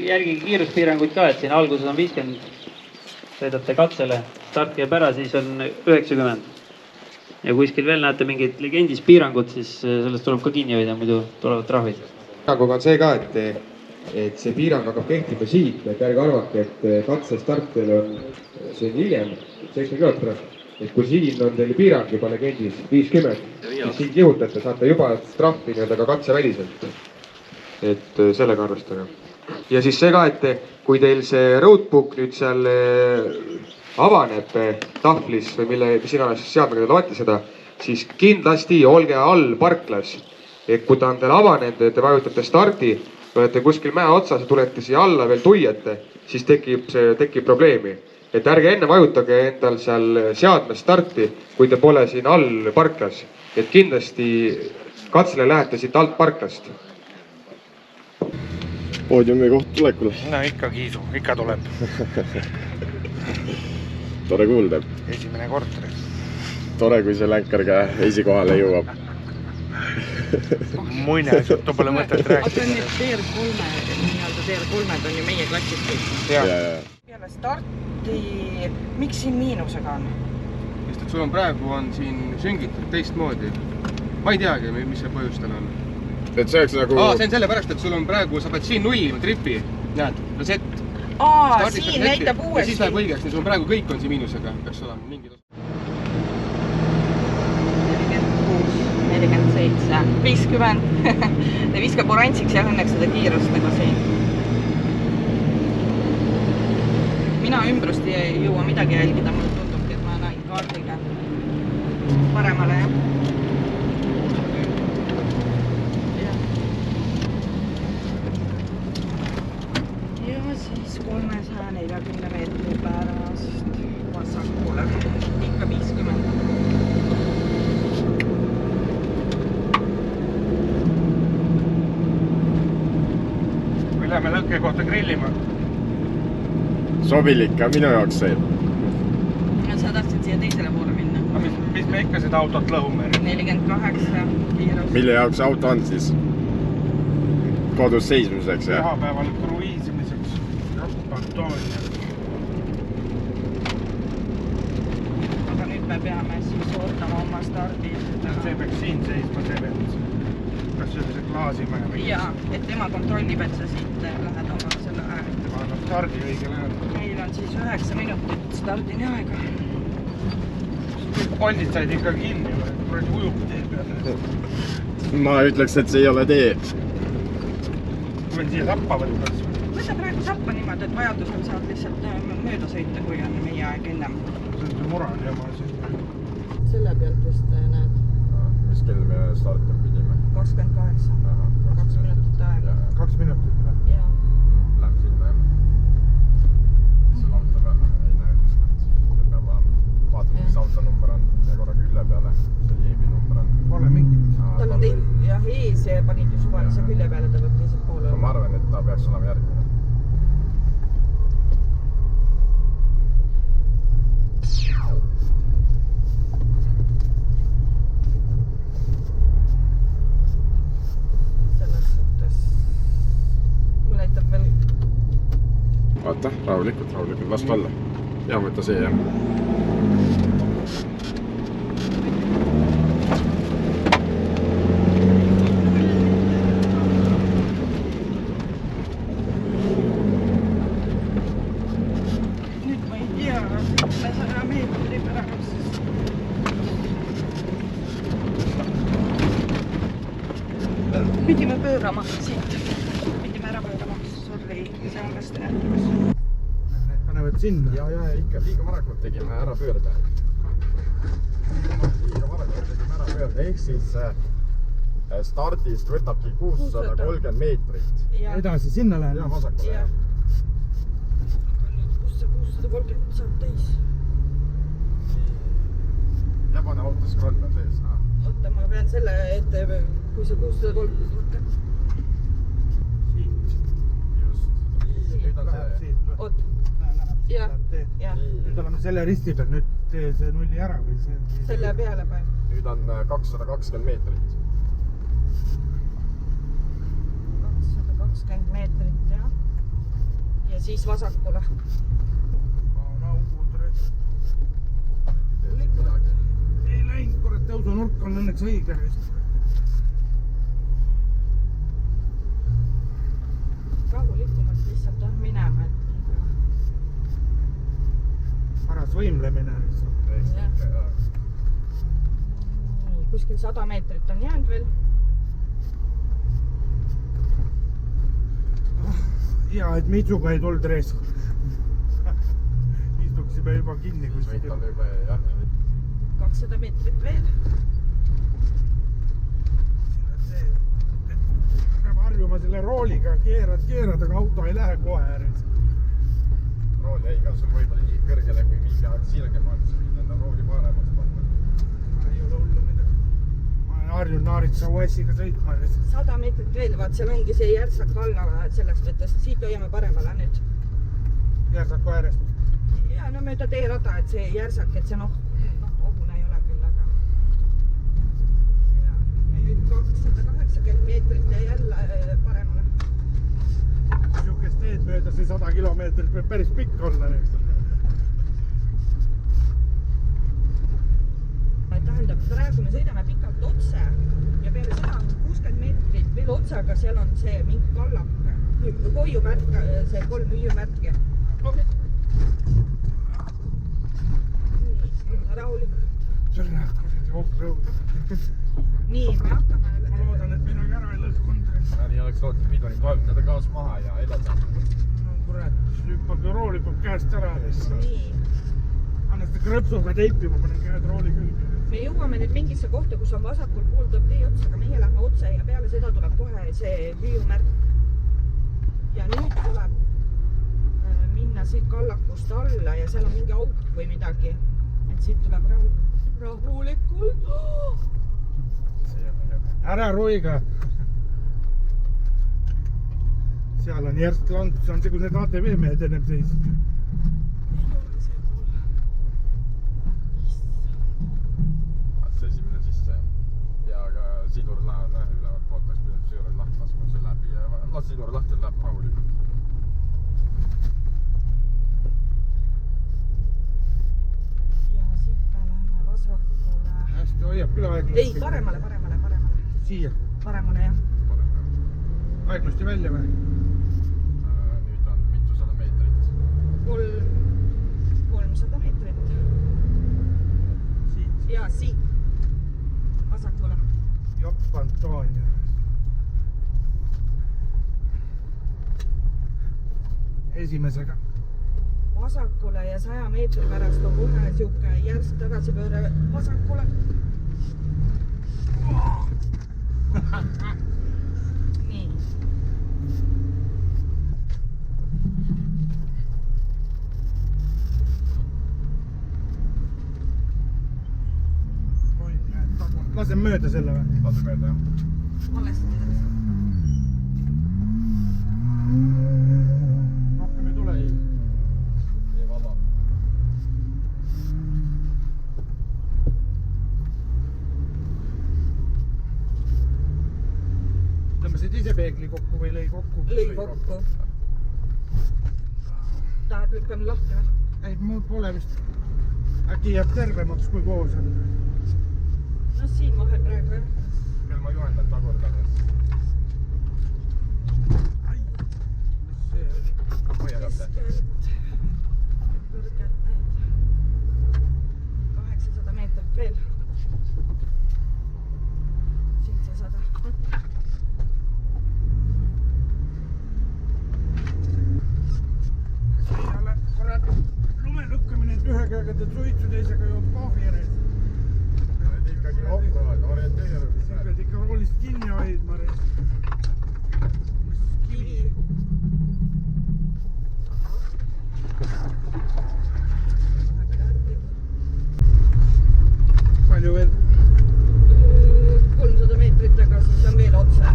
järgi kiiruspiiranguid ka, et siin alguses on 50, sõidate katsele, start käib ära, siis on 90. Ja kuskil veel näete mingid legendis piirangud, siis sellest tuleb ka kinni hoida, muidu tulevad trahvid. Piiranguga on see ka, et see piirang hakkab kehtima siit, et ärge arvake, et katse startil on siin hiljem, 7 kilomeetrit. Et kui siin on teil piirang juba legendis 50, siis siin kihutate, saate juba trahvi nii-öelda ka katse väliselt. Et sellega arvestage. Ja siis see ka, et kui teil see roadbook nüüd seal avaneb tahvlis või mis iganes seadmega te loete seda, siis kindlasti olge all parklas. Et kui ta on teil avanenud, te vajutate stardi, olete kuskil mäe otsas ja tulete siia alla veel tuiete, siis tekib probleemi. Et ärge enne vajutage endal seal seadmes starti, kui te pole siin all parklas. Et kindlasti katsele lähete siit alt parklast. Poodiumi koht tulekul. No ikka kiisu, ikka tuleb. Tore kuulda. Esimene kord. Tore, kui see länkerga esikohale jõuab. Muine, juttu pole mõtet rääkida. Aga need TR3-d on ju meie klassis kõik. Peale starti, miks siin miinusega on? Sest et sul on praegu siin süngitud teistmoodi. Ma ei teagi, mis see põhjustel on. Et see oleks nagu... See on sellepärast, et sul on praegu, sa pead siin nullima tripi, näed, reset. Siin näitab uuesti. Ja siis läheb õigeks, nii sul on praegu kõik on siin miinusega, peaks olema mingid osa. 46, 47, 50. Ta viskab oransiks ja õnneks seda kiirust nagu siin. Mina ümbrust ei jõua midagi jälgida, mulle tundubki, et ma näin kaardiga paremale. Ja siis 340 meetri pärast vasakule, ikka 50. Või läheme lõkke kohta grillima? Sobilik ka minu jaoks see. Sa tahtsid siia teisele poole minna. Mis me ikka seda autot lõhume? 48 kiirus. Mille jaoks auto on siis? Kodus seismiseks, jah? Pühapäeval kruiisimiseks. Antoonia. Aga nüüd me peame siis ootama oma stardi. See peaks siin seisma sellest. Kas sellise klaasimaja või? Jaa, et tema kontrollib, et sa siit lähed oma selle aeg. Tema annab stardi õigel ajal. Meil on siis 9 minutit stardini aega. Kõik poldid said ikka kinni, kuradi ujub tee peale. Ma ütleks, et see ei ole tee. Võin siia sappa võtta. Võta praegu sappa niimoodi, et vajadusel saad lihtsalt mööda sõita, kui on meie aeg ennem. See on see mural jama siin. Selle pealt vist näed. Mis kell me startima pidime? 28. 2 minutit aega. 2 minutit või? Jaa. Läheme sinna, jah. Selle auto peale ei näe kuskilt. Peab olema. Vaatame, mis auto number on. Ja korra külle peale. See jeebi number on. Pole mingit. Tal on jah ees ja panid ju suvalise külje peale, ta peab teiselt poole. Ma arvan, et ta peaks olema järgmine. Vaata, rahulikult, las olla. Ja võtta see, jah. Nüüd ma ei tea, 100 meetri pärast. Pidime pöörama siit. Pidime ära pöörama. Sorry, see on vast nähtamas. Need panevad sinna. Ja ikka liiga varakult tegime ära pöörde. Ehk siis stardist võtabki 630 meetrit. Edasi sinna läheb. Ja vasakule. Aga nüüd, kus see 630 saab täis? Jabane auto scroll on sees. Oota, ma pean selle ette, kui see 630 võtab. Siit. Just. Nüüd on see. Oot. Ja. Nüüd oleme selle risti peal, nüüd tee see nulli ära või see? Selle peale panen. Nüüd on 220 meetrit. 220 meetrit, jah. ja siis vasakule. Ei läinud, kurat, tõusunurk on õnneks õige vist. Rahulikumalt lihtsalt on minema, et Paras võimlemine lihtsalt. nii, kuskil 100 meetrit on jäänud veel. Hea, et Mitsuga ei tulnud reis. Istuksime juba kinni kuskil. 200 meetrit veel. Peab harjuma selle rooliga, keerad, aga auto ei lähe kohe äärest. Rool jäi ka sul võib-olla nii kõrgele, kui mingi aeg sirgem on, siis võid enda rooli paremaks panna. Ei ole hullu midagi. Ma olen harjunud Naaritsa US-iga sõitma. 100 meetrit veel, vaat seal ongi see järsak alla selles mõttes, siit hoiame paremale nüüd. Järsaku äärest. Ja no mööda teerada, et see järsak, et see ohune ei ole küll, aga ja nüüd 280 meetrit ja jälle paremale. Niisugust teed mööda see 100 kilomeetrit võib päris pikk olla. Tähendab, praegu me sõidame pikalt otse ja peale seda on 60 meetrit veel otse, aga seal on see mingi kallak, hoiumärk, see 3 hüüumärki. Rahulikult. See näeb kuradi off-road. Nii, me hakkame. Ma loodan, et midagi ära ei lõhkunud. Nii oleks loodud pidonit vajutada gaas maha ja edasi. No kurat, rool hüppab käest ära. Nii. Anna seda krõpsuga teipi, ma panen käed rooli külge. Me jõuame nüüd mingisse kohta, kus on vasakul pool tuleb tee otsa, aga meie lähme otse ja peale seda tuleb kohe see hüüumärk. Ja nüüd tuleb minna siit kallakust alla ja seal on mingi auk või midagi. Et siit tuleb rahulikult. Ära roiga. Seal on järsk langus, see on see, kus need ATV mehed ennem seisid. See esimene sisse ja ka sidur läheb ülevalt poolt, oleks pidanud süüred lahti laskma see läbi ja las sidur lahti läheb rahulikult. Ja siit me lähme vasakule. Hästi hoiab küll aeglasti. Ei, paremale. Siia. Paremale, jah. Aeglasti välja või? Nüüd on mitusada meetrit. 300 meetrit. Siit. Ja siit. Vasakule. Jopp Antonia. Esimesega. Vasakule ja 100 meetri pärast on kohe siuke järsk tagasipööre vasakule. Nii. Lasen mööda selle või? Lase mööda, jah. Valesti. Rohkem ei tule? Nii vaba. Tõmbasid ise peegli kokku või lõi kokku? Lõi kokku. Tahad lükkame lahti või? Ei, mul pole vist. Äkki jääb tervemaks kui koos on. No siin vahel praegu jah. Küll ma juhendan tagurdan. Mis see oli? Hoia kätte. Kõrged need. 800 meetrit veel. 700. Siia kurat lume lükkamine, et ühe käega teed suitsu, teisega joob kohvi järjest. Ikkagi off-road, orienteerumine. Sa pead ikka roolist kinni hoidma. Kivi. Palju veel? 300 meetrit tagasi, see on veel otse.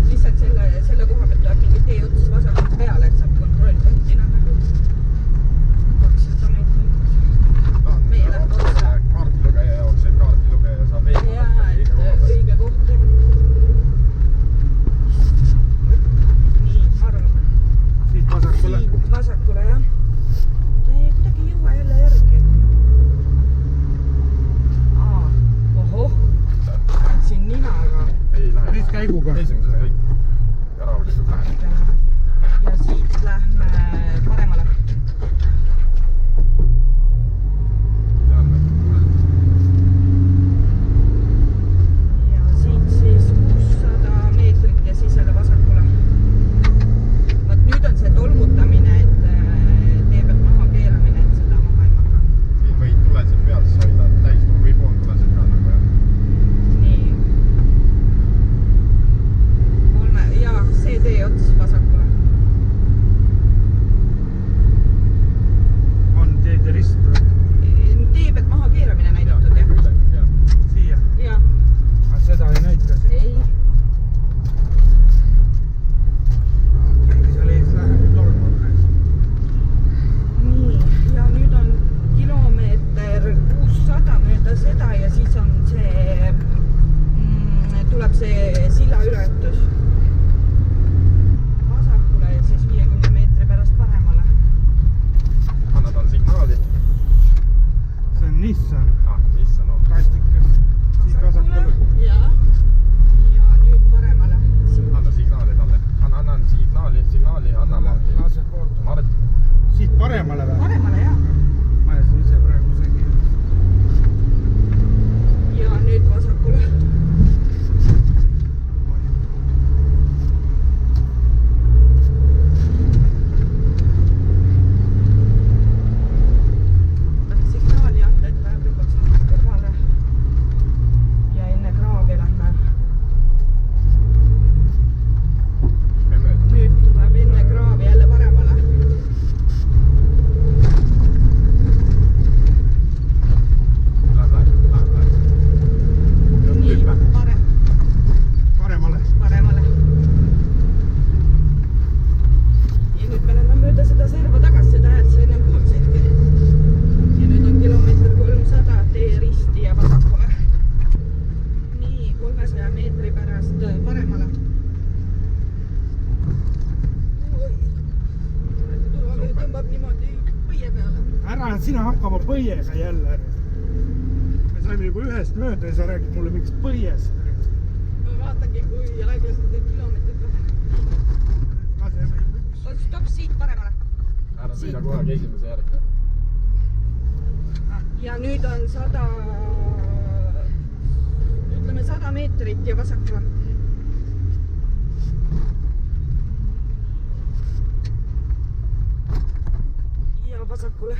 Lihtsalt selle koha pealt tuleb mingi tee otsas vasakult peale, et saab kontrollpunktina nagu 200 meetrit. Meie läheb otse. Kaardilugeja jaoks, et kaardilugeja saab veega Jaa, et õige koht. Nii, ma arvan. Siit vasakule. käiguga. Esimesena kõik. Ja rahulikult lähen. ja siit lähme paremale. Ja siit siis 600 meetrit ja siis jälle vasakule. Vaat nüüd on see tolmutamine, et tee pealt maha keeramine, et seda maha ei maha. Siin võid tulesid pealt hoida, täis või pool tulesid ka nagu jah. Nii. Ja see tee ots vasakule. On teede rist või? Tee pealt maha keeramine näidatud, jah? Siia. Ja. Aga seda ei näita siin. Ei. Seal ees läheb tolmu. Nii, ja nüüd on kilomeeter 600 mööda seda ja siis on see, tuleb see silla ületus. Vasakule ja siis 50 meetri pärast paremale. Anna tal signaali. See on Nissan. Nissan on. Kastikas. Siit vasakule. Ja nüüd paremale. Anna signaali talle. Anna signaali, anna Martin. Lase poolt. Martin. Siit paremale või? Paremale, jah. Ma ajasin ise praegu segi. Ja nüüd vasakule. Signaali anda, et läheb lõpuks kõrvale. Ja enne kraavi lähme. Nüüd tuleb enne kraavi jälle paremale. Nii, Paremale. paremale. Ja nüüd me läheme mööda seda serva tagasi, seda häält sa enne kuulsidki. Ja nüüd on kilomeeter 300 tee risti ja vasakule. Nii, 300 meetri pärast paremale. Turvavöö tõmbab niimoodi põie peale. Ära sina hakkama põiega jälle. Me saime juba ühest mööda ja sa räägid mulle mingist põiest. Ma vaatangi, kui aeglaselt need kilomeetrid väheneb. Laseme üks. Stopp, siit paremale. Ära sõida kohe aeg esimese järgi. Ja nüüd on 100 meetrit ja vasakule. Ja vasakule.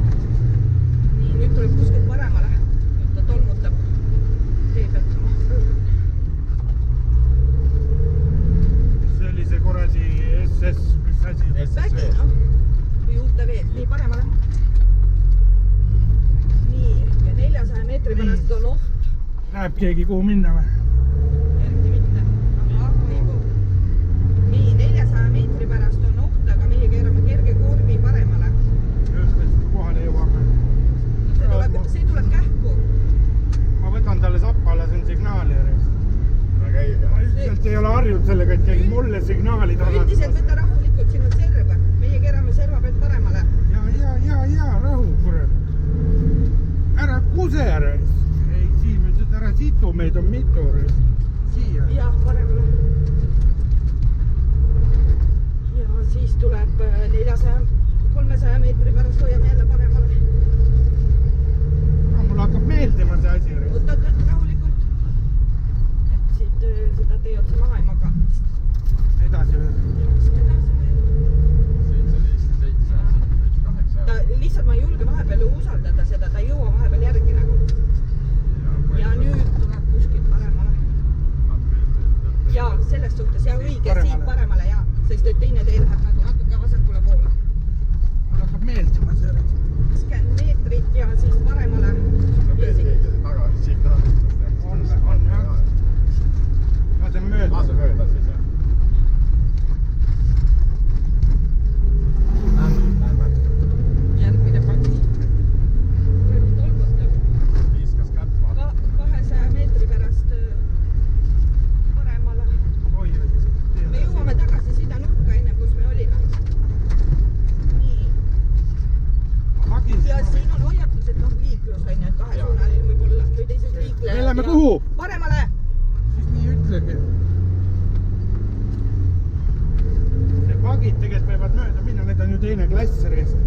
Nii, nüüd tuleb kuskilt paremale. Nüüd ta tolmutab tee pealt. See oli see kuradi SS, mis asi? Vägi, noh. Või UTV. Nii, paremale. Nii, ja 400 meetri pärast on oht. Näeb keegi kuhu minna või? Eriti mitte. Aga võib. Nii, 400 meetri pärast on oht, aga meie keerame kerge kurvi paremale. Just kohale jõuame. See tuleb kähku. Ma võtan talle sappa, lasen signaali järjest. Ära käige. Ma üldiselt ei ole harjunud sellega, et keegi mulle signaali Üldiselt võta rahulikult, siin on serv. Meie keerame serva pealt paremale. Ja, rahu, kurat. Ära kuse ära. Ei, siin ütlesid, ära situ, meid on mitu. Siia. Jah, paremale. Ja siis tuleb 300 meetri pärast hoiame jälle paremale. Mul hakkab meeldima see asi. Oot, rahulikult. Et siit seda tee otsa maha ei maga. Edasi veel. Lihtsalt ma ei julge vahepeal usaldada seda, ta ei jõua vahepeal järgi nagu. Ja nüüd tuleb kuskilt paremale. Ja selles suhtes, ja õige, siit paremale, ja. Sest et teine tee läheb nagu natuke vasakule poole. Mul hakkab meeldima see. 50 meetrit ja siis paremale. On jah. Laseme mööda. Lase mööda siis jah. Lähme. Järgmine paks. Tolgutab. Viiskas kätt vaata. 200 meetri pärast paremale. liiklus on ju, et kahesuunaline võib-olla või teised liiklejad. Me läheme kuhu? Paremale! Siis nii ütlegi. Need vagid tegelikult võivad mööda minna, need on ju teine klass reest.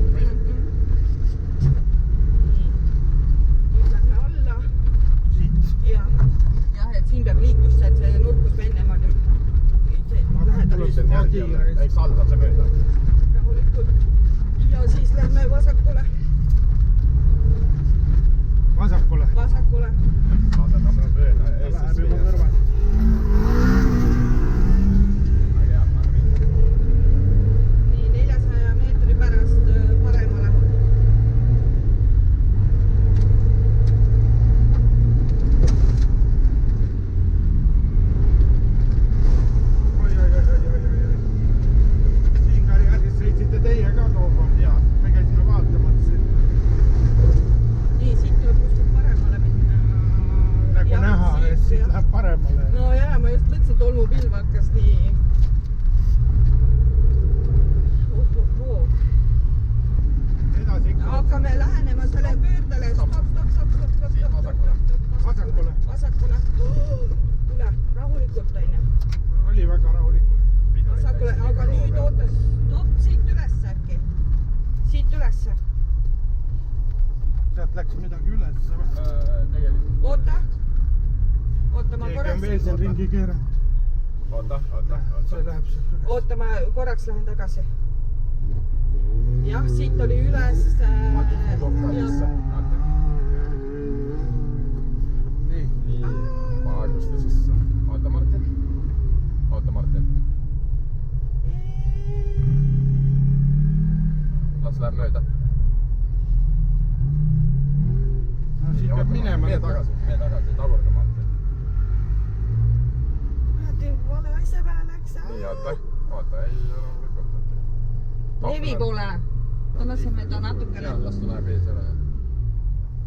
Nüüd lähme alla. Siit. Jah, et siin peab liiklust, et see nurk, kus me ennem on lähedal. Eks alla see mööda. Rahulikult. Ja siis lähme vasakule. Vasakule. Vasakule. Asendame mööda. Läheb juba kõrval. Nii 400 meetri pärast paremale. Oi. Siin karjääris sõitsite teie ka tookord ja me käisime vaatamas siin. Nii, siit tuleb kuskilt paremale minna. Nagu näha, et siit läheb paremale. No jaa, ma just mõtlesin, tolmupilv hakkas nii. Edasi ikka. Hakkame lähenema selle pöördele. Stop. Vasakule. Vasakule. Tule, rahulikult on ju. Oli väga rahulikult. Vasakule, aga nüüd oota. Stop, siit ülesse äkki. Siit ülesse. Sealt läks midagi üles. Oota. Oota, ma Keegi on korraks. veel siin ringi keeranud. Oota. See läheb sealt üles. Oota, ma korraks lähen tagasi. Jah, siit oli üles. Nii. Nii, aegusta sisse. Oota, Martin. Las läheb mööda. No siit peab minema. Mee tagasi, tagurda, Martin. Vale asja peale läks. Nii, oota, ei ära lükata. Levi poole. Ta laseme ta natukene. Jaa, las ta läheb ees ära.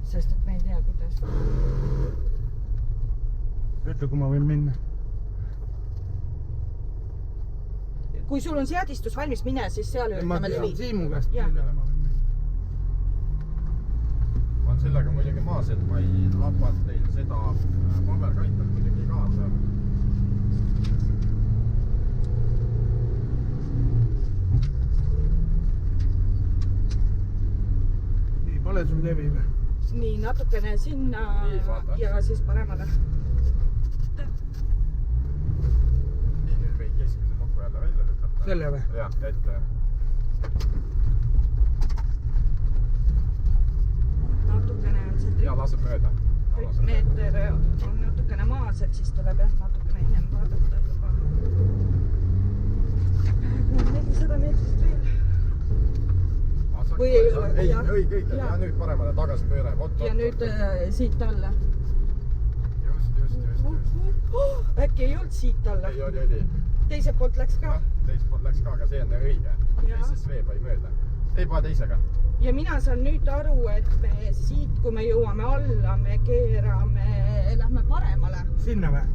Sest et me ei tea, kuidas. Ütle, kui ma võin minna. Kui sul on seadistus valmis, mine, siis seal Ma üritame Levi. Siimu käest Jah. millal ma võin minna. Ma olen sellega muidugi maas, et ma ei lapad teil seda paberkaitab muidugi kaasa. Nii, pole sul levi või? Nii, natukene sinna Nii, vaata. ja siis paremale. Nii, nüüd võid keskmise nupu jälle välja lükata. Selle või? Jah, ette. Natukene on see Ja laseb mööda. meeter on natukene maas, et siis tuleb jah natukene ennem vaadata juba. 400 meetrit veel. Või ei ole, Ei, jah. õige. Jah. Ja nüüd paremale tagasi pööre. Ja nüüd siit alla. Just. Äkki ei olnud siit alla? Ei, oli. Teiselt poolt läks ka. Teiselt poolt läks ka, aga see on õige. Jaa. Teisest veebai mööda. Ei, pane teisega. Ja mina saan nüüd aru, et me siit, kui me jõuame alla, me keerame, lähme paremale. Sinna või?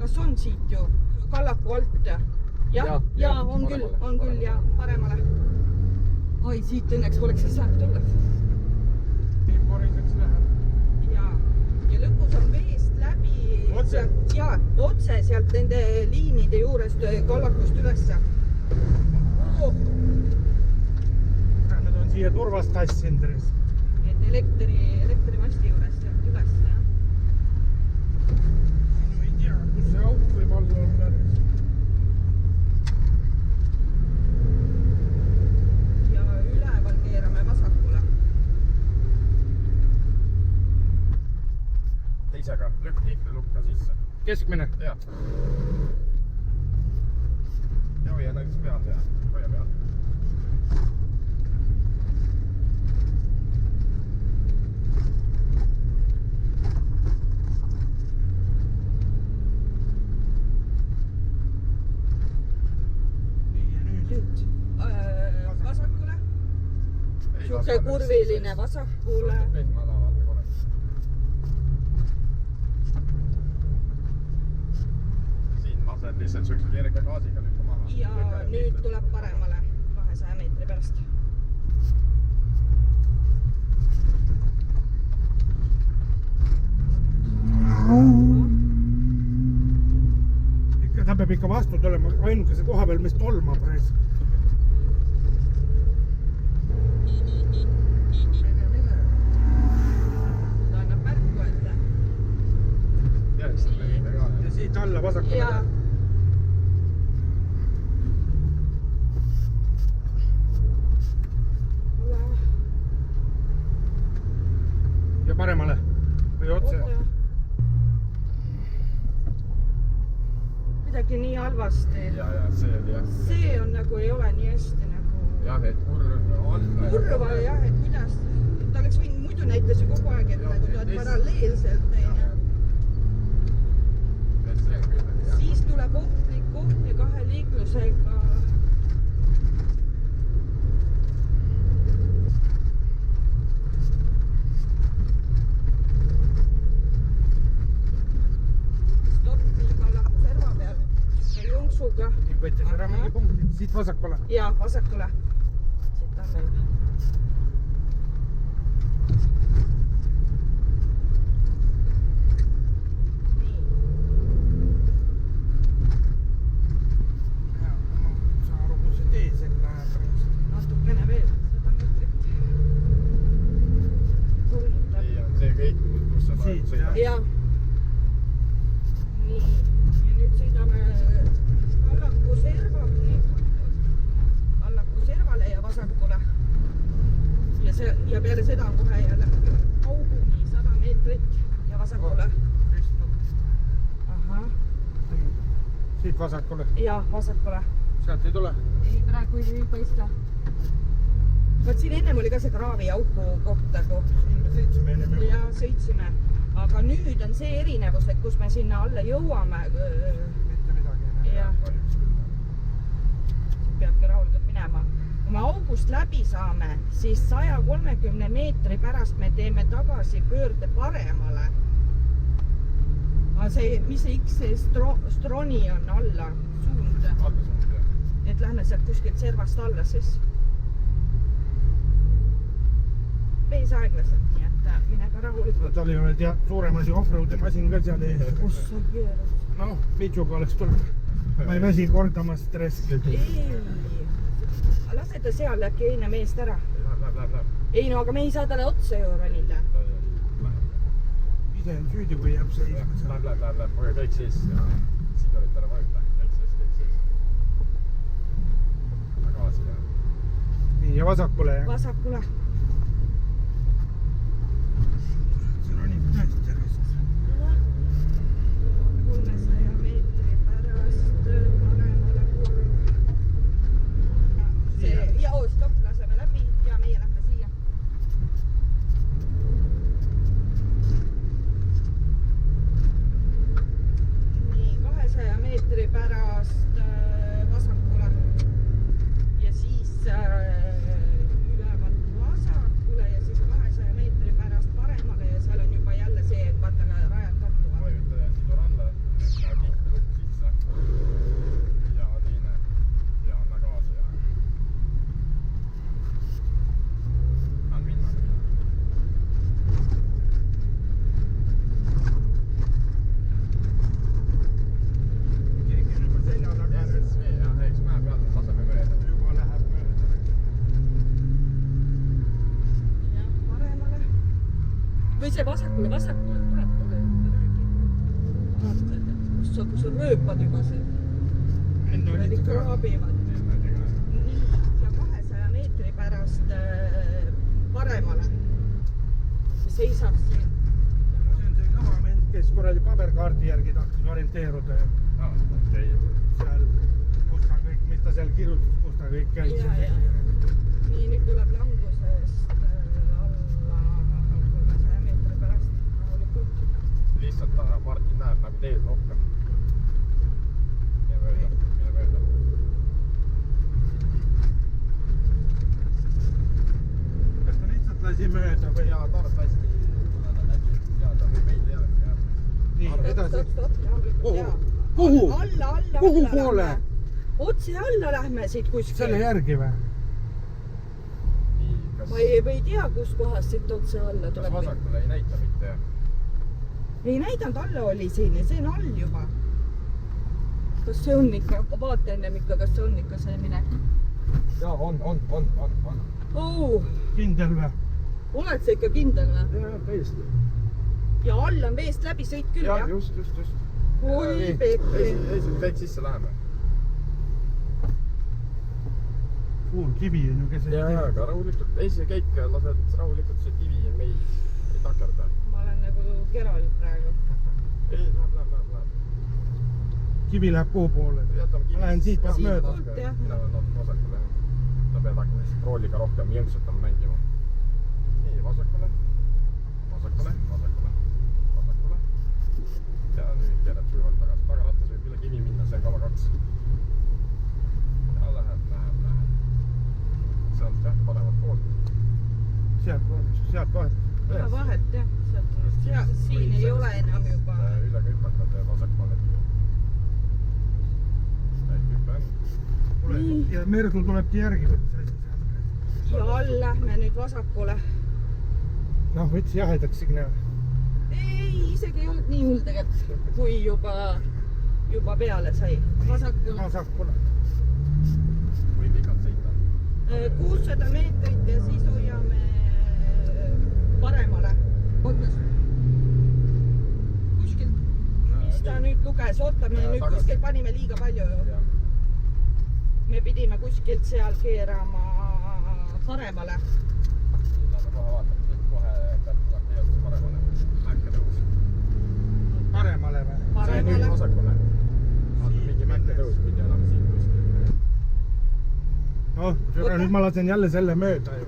Kas on siit ju kallaku alt? Ja, on küll ja paremale. Oi, siit õnneks poleks ei saanud tulla. Nii poriseks läheb. Ja lõpus on veest läbi. Otse? Ja, otse sealt nende liinide juurest kallakust ülesse. Nad on siia turvast tassinud reest. Et elektrimasti juurest sealt üles, jah. Sinu ei tea, kus see auk võib olla reest. Ja üleval keerame vasakule. Teisega. Lükk tiiklilukka sisse. Keskmine. Jah. Ja hoia näiteks peal, jah. Hoia peal. Nii ja nüüd. Nüüd vasakule. Siuke kurviline vasakule. Pehme ala, vaata korraks. Siin lased lihtsalt siukse kerge gaasiga lükka maha. Ja nüüd tuleb paremale 200 meetri pärast. ikka, ta peab ikka vastu tulema ainukese koha peal, mis tolmab reis. ta annab märku, et Ja siit alla vasakule. ja Ja paremale või otse. midagi nii halvasti. ja see oli jah. see on nagu ei ole nii hästi nagu. jah, et kurva kurva jah, et kuidas, ta oleks võinud, muidu näitas ju kogu aeg, et Ja, nagu tuled teist- paralleelselt, onju. Siis tuleb ohtlik koht ja kahe liiklusega. Stopp, liiga lahku serva peal ja jonksuga. Võttis ära mingi punkti, siit vasakule. Ja vasakule. Siit on veel. Nii. Ja, ma saan aru, kus see tee seal läheb. Natukene veel, 100 meetrit. Tulmutab. ei, see kõik, kus sa Siit, sõidad. Ja. Nii. Ja nüüd sõidame Kallaku servale ja vasakule. Ja peale seda on kohe jälle auguni 100 meetrit ja vasakule. Ahah. Siit vasakule. Ja vasakule. Sealt ei tule. Ei, praegu ei paista. Vaat siin ennem oli ka see kraavi auku koht nagu. Siin me sõitsime ennem. Ja sõitsime. Aga nüüd on see erinevus, et kus me sinna alla jõuame. Mitte midagi enam. Ja peabki rahulikult minema. Kui me august läbi saame, siis 130 meetri pärast me teeme tagasi pöörde paremale. Aga see, mis see X Stroni on alla suund, et lähme sealt kuskilt servast alla siis. Vees aeglaselt, nii et mine ka rahulikult. Ta oli veel suurem asi off-roadi masin ka seal ees. Kus sa keerad? Noh, Pitsuga oleks tulnud. Ma ei väsi kordama stressi. Ei, lase ta seal äkki eine meest ära. Läheb. Ei no, aga me ei saa talle otsa ju ronida. Ise on süüdi, kui jääb seisma. Läheb, hoia kõik sees ja sidurit ära vajuta. Kõik sees. Gaasi ja. Nii, ja vasakule. Vasakule. See ronib tõesti ära. 300 meetri pärast paremale kurv. Ja stopp, laseme läbi ja meie lähme siia. Nii, 200 meetri pärast vasakule ja siis ülevalt vasakule ja siis 200 meetri pärast paremale ja seal on juba jälle see, et vaata ka rajad kattuvad. Vajuta sidur alla, tihti lukk sisse. Ja teine. Ja anna gaasi ja. Anna minna. Keegi on juba selja taga. Eks mäe pealt laseme mööda. Juba läheb mööda. Ja paremale. Või see vasakule tuleb mulle räägi. Vaata, kus sa rööpad juba see. Enda Nad olid ikka ka. raabivad. Nii, ja 200 meetri pärast paremale. Ja seisab siin. See on see kõva vend, kes kuradi paberkaardi järgi tahtis orienteeruda. Okei. Seal, kus ta kõik, mis ta seal kirjutas, kus ta kõik käis. Ja. Nii, nüüd tuleb langusest alla 300 meetri pärast rahulikult. Lihtsalt Martin näeb nagu teed rohkem. Mine mööda. Kas ta lihtsalt lasi mööda või? Ja Tart hästi tuleda läbi. Ja ta võib meid järgi jah. Nii, edasi. Stopp, rahulikult. Kuhu? Ja. Kuhu? Alla. Kuhu poole? lähme. Otse alla lähme siit kuskil. Selle järgi või? Nii, kas Ma ei tea, kus kohast siit otse alla kas tuleb. vasakule ei näita mitte? ei näidanud, alla oli siin ja see on all juba. Kas see on ikka, vaata ennem ikka, kas see on ikka see minek. Jaa, on. Oh, Kindel või? oled sa ikka kindel või? Jaa, täiesti. Ja all on veest läbi sõit küll, Jaa, jah? just. Oi, Pekki. Veid sisse läheme. Suur kivi on ju keset. Jaa, aga rahulikult. See käik lased rahulikult see kivi ja meid ei takerda. Ma olen nagu keral praegu. Ei, läheb. Kivi läheb kuhu poole? Ma lähen siit pealt mööda. Siit jah. Mina olen natuke vasakule. Sa pead hakkama lihtsalt rooliga rohkem jõnksutama mängima. Nii, vasakule. Ja nüüd keerad sujuvalt tagasi. Tagarattas võib üle kivi minna, see on kava 2. Ja läheb. Sealt jah, paremat poolt. Sealt vahelt. Ja vahelt jah. Siin ei ole enam juba. Üle hüpata ja vasakpoole kivi. Hüppen. Nii. Ja Mersul tulebki järgi. Ja all lähme nüüd vasakule. Noh, võttis jahedaks signaal. Ei, isegi ei olnud nii hull tegelikult, kui juba peale sai. Vasakule. Kui pikalt sõita? 600 meetrit ja siis hoiame paremale. Ootas. Kuskil, mis ta nüüd luges, ootame nüüd kuskil panime liiga palju ju. Me pidime kuskilt seal keerama paremale. Lähme kohe vaatame, kohe peab tulema teaduse paremale. Mäkke tõus. Paremale või? See on nüüd vasakule. Mingi mäkke tõus pidi olema siin kuskil. Noh, nüüd ma lasen jälle selle mööda ju.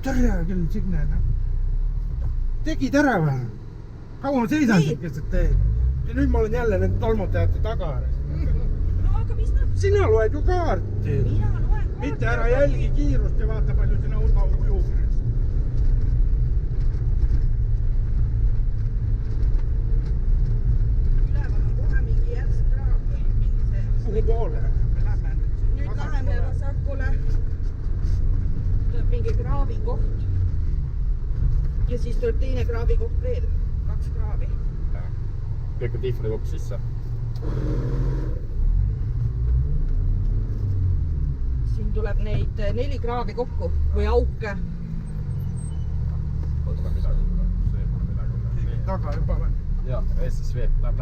Tere küll, Signe. Tegid ära või? Kaua ma seisan siit keset teed? Ja nüüd ma olen jälle nende tolmutajate taga. No aga mis nad? Sina loed ju kaarti. Mina loen kaarti. Mitte ära jälgi kiirust ja vaata palju sina ujub. Üleval on kohe mingi järsk kraab või mingi see. Kuhu poole? Me lähme Nüüd läheme vasakule. Tuleb mingi kraavi koht. Ja siis tuleb teine kraavi koht veel. 2 kraavi. Lükka tihvri lupp sisse. Siin tuleb neid 4 kraavi kokku või auke. Pole midagi tuleb. See pole midagi. Taga juba või? Jaa, Eestis veeb. Läheb.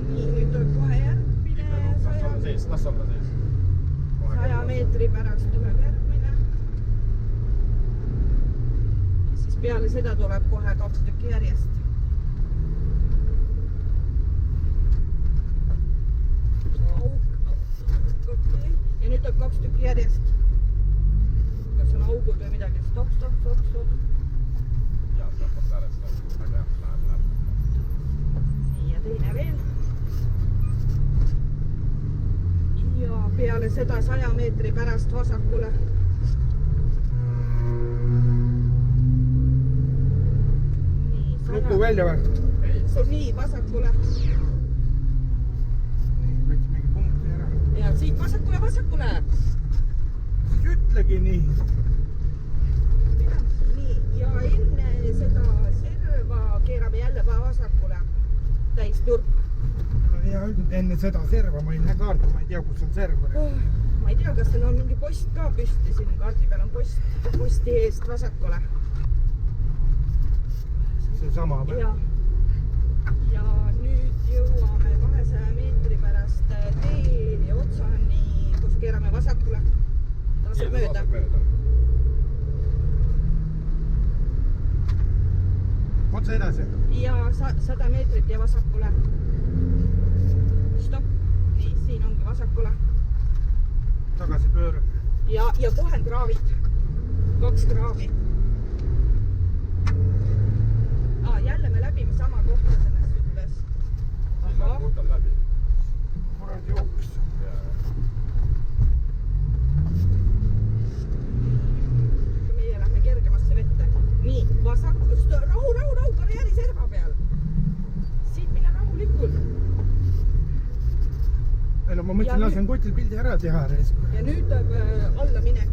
Nii, nüüd tuleb kohe järgmine. Las olla sees. 100 meetri pärast tuleb järgmine. Ja siis peale seda tuleb kohe 2 tükki järjest. Okay. Ja nüüd tuleb 2 tükki järjest. Kas on augud või midagi? Stop. Jaa, sealt äärest läheb. Nii ja teine veel. Ja peale seda 100 meetri pärast vasakule. Nii, Luku välja või? Nii, vasakule. Nii, võtsi mingi punkti ära. Ja siit vasakule. Siis ütlegi nii. Nii, ja enne seda serva keerame jälle vasakule. Täis nurk. Mul on hea öeldud, enne seda serva ma ei näe kaarti, ma ei tea, kus on serv. Ma ei tea, kas seal on mingi post ka püsti, siin kaardi peal on posti eest vasakule. See sama või? Ja nüüd jõuame 200 meetri pärast tee otsani, kus keerame vasakule. Tasa mööda. Otsa edasi. Ja 100 meetrit ja vasakule. Stopp. Nii, siin ongi vasakule. Tagasi pööra. Ja kohe kraavid. 2 kraavi. Jälle me läbime sama kohta selles juttes. Aha. Muutan läbi. Kuradi uks. Meie lähme kergemasse vette. Nii, vasak. Rahu, karjääri serva peal. Siit minna rahulikult. Ma mõtlesin, lasen kotil pildi ära teha. Ja nüüd tuleb alla minek.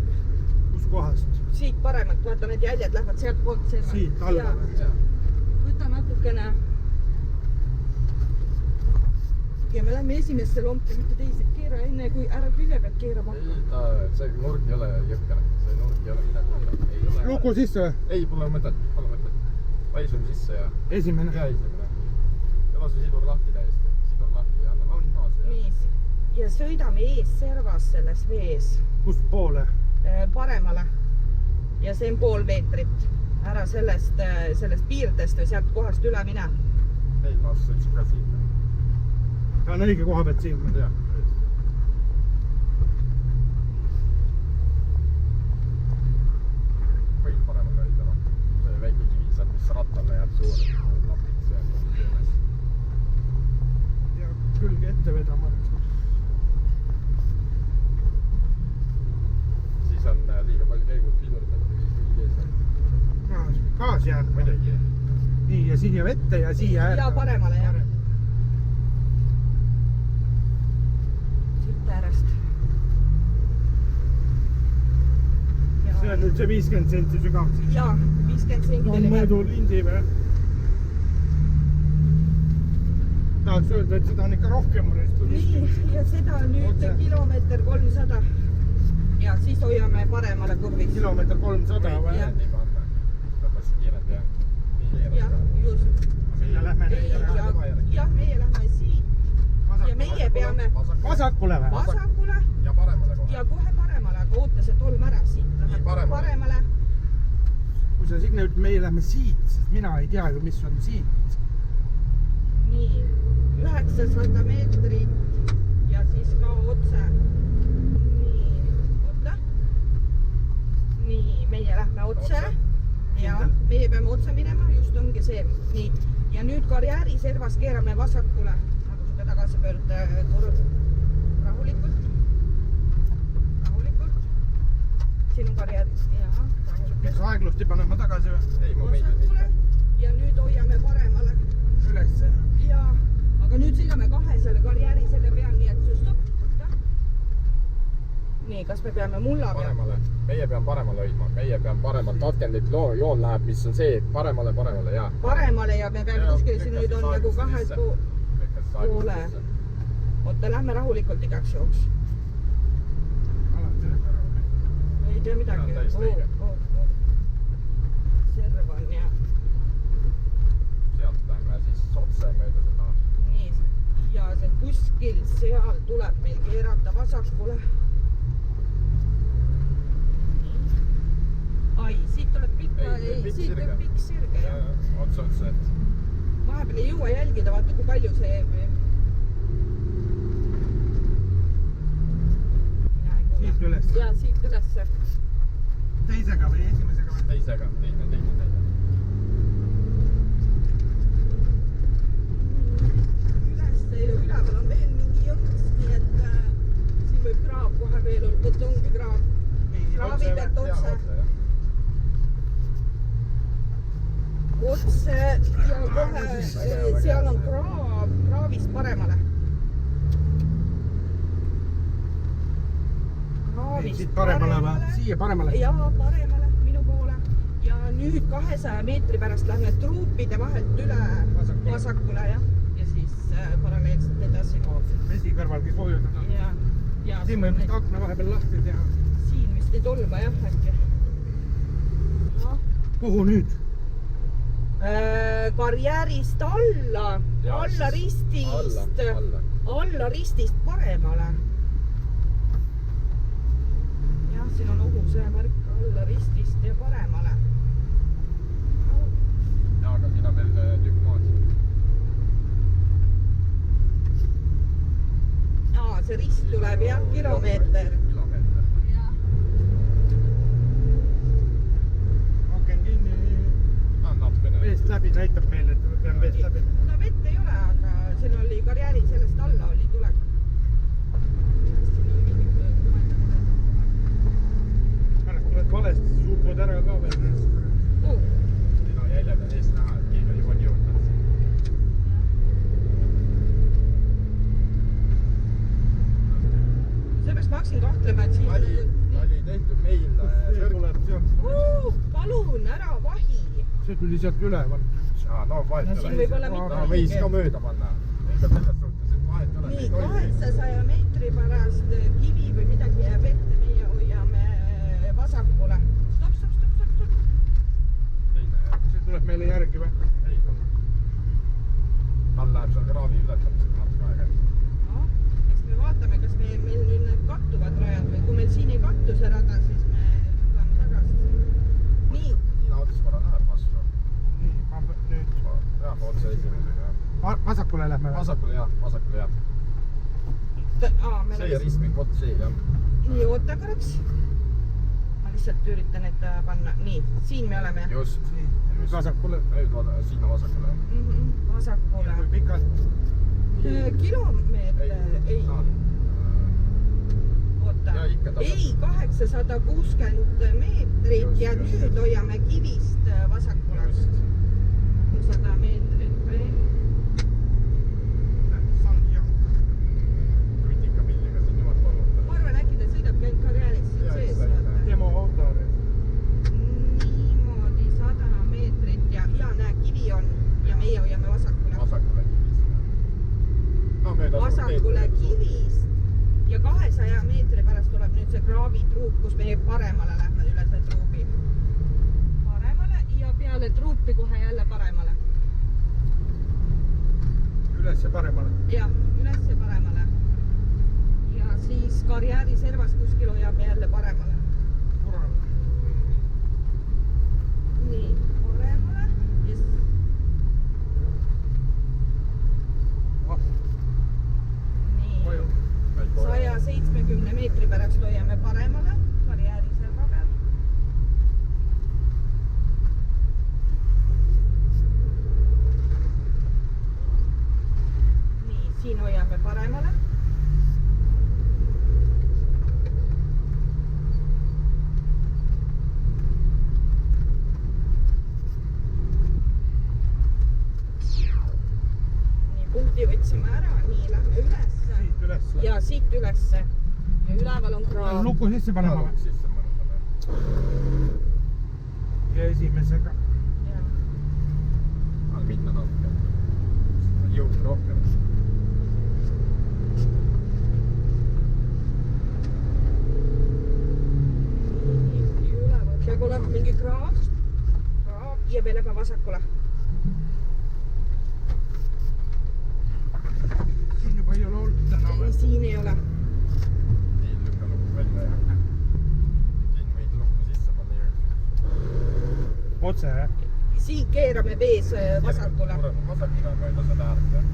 Kus kohast? Siit paremalt, vaata need jäljed lähevad sealt poolt serva. Siit alla. võta natukene. ja me lähme esimesse lompi, mitte teise. Keera enne, kui ära külje pealt keerama hakka. See nurk ei ole jõhker. See nurk ei ole midagi. Luku sisse või? Ei, pole mõtet. Paisun sisse ja... Esimene? Ja esimene. Ja lasu sidur lahti täiesti. Sidur lahti ja annan kaasa. Nii. Ja sõidame ees servas selles vees. Kust poole? Paremale. Ja see on pool meetrit. Ära sellest piirdest või sealt kohast üle mine. Ei, ma sõitsin ka siin. Ta on õige koha pealt siin. Jah. Võid paremale õida, noh. See väike kivi seal, mis rattale jääb suur. Lapid see on töömes. Ja külge ette vedama. Siis on liiga palju käigud pidurdad või kees. Gaas jäänud. Muidugi. Nii, ja siia vette ja siia äärde. Ja paremale, jah. Siit äärest. See on nüüd see 50 senti sügav. Jaa, 50 senti on oli mõõdu lindi või? Tahaks öelda, et seda on ikka rohkem. Nii, ja seda nüüd kilomeeter 300. Ja siis hoiame paremale kurvis. Kilomeeter 300 või? Jah. Nii panna. Lõpes kiired ja... Jah, just. Sinna lähme Jah, meie lähme siit. Ja meie peame vasakule või? vasakule ja paremale kohe. ja kohe paremale, aga oota see tolm ära siit. Läheb paremale. Kui sa Signe ütled, meie lähme siit, sest mina ei tea ju, mis on siit. Nii, 900 meetrit ja siis ka otse. Nii, oota. Nii, meie lähme otse. Ja meie peame otse minema, just ongi see. Nii, ja nüüd karjääri servas keerame vasakule. Nagu suge tagasi pöörde korv. Rahulikult. Siin on karjääri. Jaa, rahulikult. Miks aeglusti panema tagasi või? Ei, ma meid vasakule ja nüüd hoiame paremale. Ülesse. Jaa, aga nüüd sõidame kahe selle karjääri selle peal, nii et stopp. Nii, kas me peame mulla peal? Paremale. Meie peame paremale hoidma. Meie peame paremalt. Tatkendit joon läheb, mis on see paremale, jaa. Paremale ja me peame kuskil siin nüüd on nagu kahe poole. Oota, lähme rahulikult igaks jooks. Alati lähme rahulikult. Ei tea midagi. Serv on ja... Sealt lähme siis otse mööda seda. Nii, ja see kuskil seal tuleb meil keerata vasakule. Ai, siit tuleb siit tuleb pikk sirge, jah. Otse, et... Vahepeal ei jõua jälgida, vaata kui palju see... Siit üles. Jaa, siit ülesse. Teisega või esimesega või? Teisega, teine. Ülesse ja üleval on veel mingi jõnks, nii et siin võib kraav kohe veel olla, võtta ongi kraav. Kraavi pealt otse. Otse ja kohe seal on kraavist paremale. Siit paremale või? Siia paremale? Jaa, paremale, minu poole. Ja nüüd 200 meetri pärast lähme truupide vahelt üle vasakule, jah. Ja siis paralleelselt edasi. Vesi kõrvalgi soojudada. Siin võib vist akna vahepeal lahti teha. Siin vist ei tolma, jah, äkki. Kuhu nüüd? Karjäärist alla ristist paremale. Jah, siin on ohuse märk alla ristist ja paremale. Jaa, aga siin on veel tükk maad. Jaa, see rist tuleb, jah, kilomeeter. Aken kinni. Veest läbi näitab meile, et me peame veest läbi minema. No vett ei ole, aga siin oli karjääri sellest alla oli tulek. Pärast tuled valesti, siis upod ära ka veel. Siin on jäljed on eest näha, et keegi juba jõudnud. Seepärast ma hakkasin kahtlema, et siin... Oli tehtud meil... See tuleb sealt. Palun, ära vahi! see tuli sealt üleval . no vahet no siin võib olla no mitu võis ka liiget . mööda panna . ega selles suhtes , et vahet ei ole . nii 800 meetri pärast kivi või midagi jääb ette , meie hoiame vasakule . stopp . see tuleb meile järgi või ? ei , tal läheb seal kraavi ületamisega natuke aega . noh , eks me vaatame , kas meil nüüd need kattuvad rajad või kui meil siin ei kattu see rada , siis me tuleme tagasi . nii , Niina ots korra läheb vastu . nii , ma nüüd jah , otse esimesega jah . vasakule lähme . vasakule jah , vasakule jah . me see ristmik , vot see jah . nii , oota korraks . ma lihtsalt üritan ette panna , nii , siin me oleme . just . nüüd vasakule . nüüd sinna vasakule . vasakule . kui pikalt ? kilomeeter , ei , oota Ja ikka , tasub. ei , 860 meetrit Just, ja just, nüüd just. hoiame kivist vasakule . 100 meetrit veel . Kritika milliga siin niimoodi palun . ma arvan , äkki ta sõidabki ainult karjäärist siin Jaa, sees , just, vaata . demo auto . niimoodi 100 meetrit ja näe , kivi on ja meie hoiame vasakule . vasakule kivist . no mööda . vasakule kivist ja 200 meetri pärast tuleb nüüd see kraavitruup , kus me paremale lähme üle see truubi . paremale ja peale truupi kohe jälle paremale . üles ja paremale . jah , üles ja paremale . ja siis karjääri servas kuskil hoiame jälle paremale . nii , paremale ja nii , 170 meetri pärast hoiame paremale karjääri serva peal . nii , siin hoiame paremale . nii , punkti võtsime ära , nii lähme ülesse siit üles . ja siit ülesse ja üleval on kraav . luku sisse panema või ? sisse mõnusam ja esimesega . jah , jah . minna natuke . jõudu rohkem . üleval peab olema mingi kraav ja me läheme vasakule . siin juba ei ole olnud täna või ? siin ei ole . nii , lükka lukku välja ja . siin võid lukku sisse panna järgi . otse jah ? siit keerame vees vasakule . vasakule mööda seda äärt jah .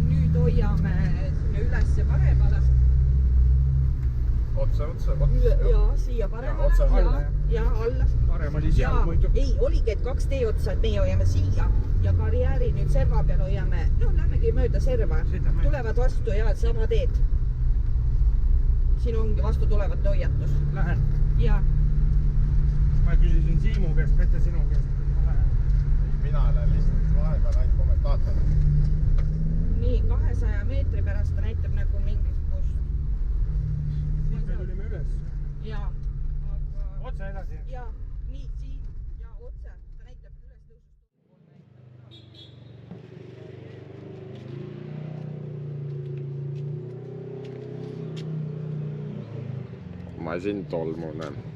nüüd hoiame sinna ülesse paremale . otse , ja siia paremale otse alla, ja alla . parem oli seal muidu . ei , oligi , et 2 teeotsa , et meie hoiame siia ja karjääri nüüd serva peal hoiame , no lähmegi mööda serva , Sõidame. tulevad vastu ja sama teed . siin ongi vastu tulevate hoiatus Lähen . ja ma küsisin Siimu käest , mitte sinu käest . ma lähen . mina olen lihtsalt vahepeal ainult kommentaator . nii 200 meetri pärast ta näitab nagu mingisugust siit me tulime üles . ja , aga otse edasi . ja nii siin ja otse ta näitab ülestõusust . masin tolmune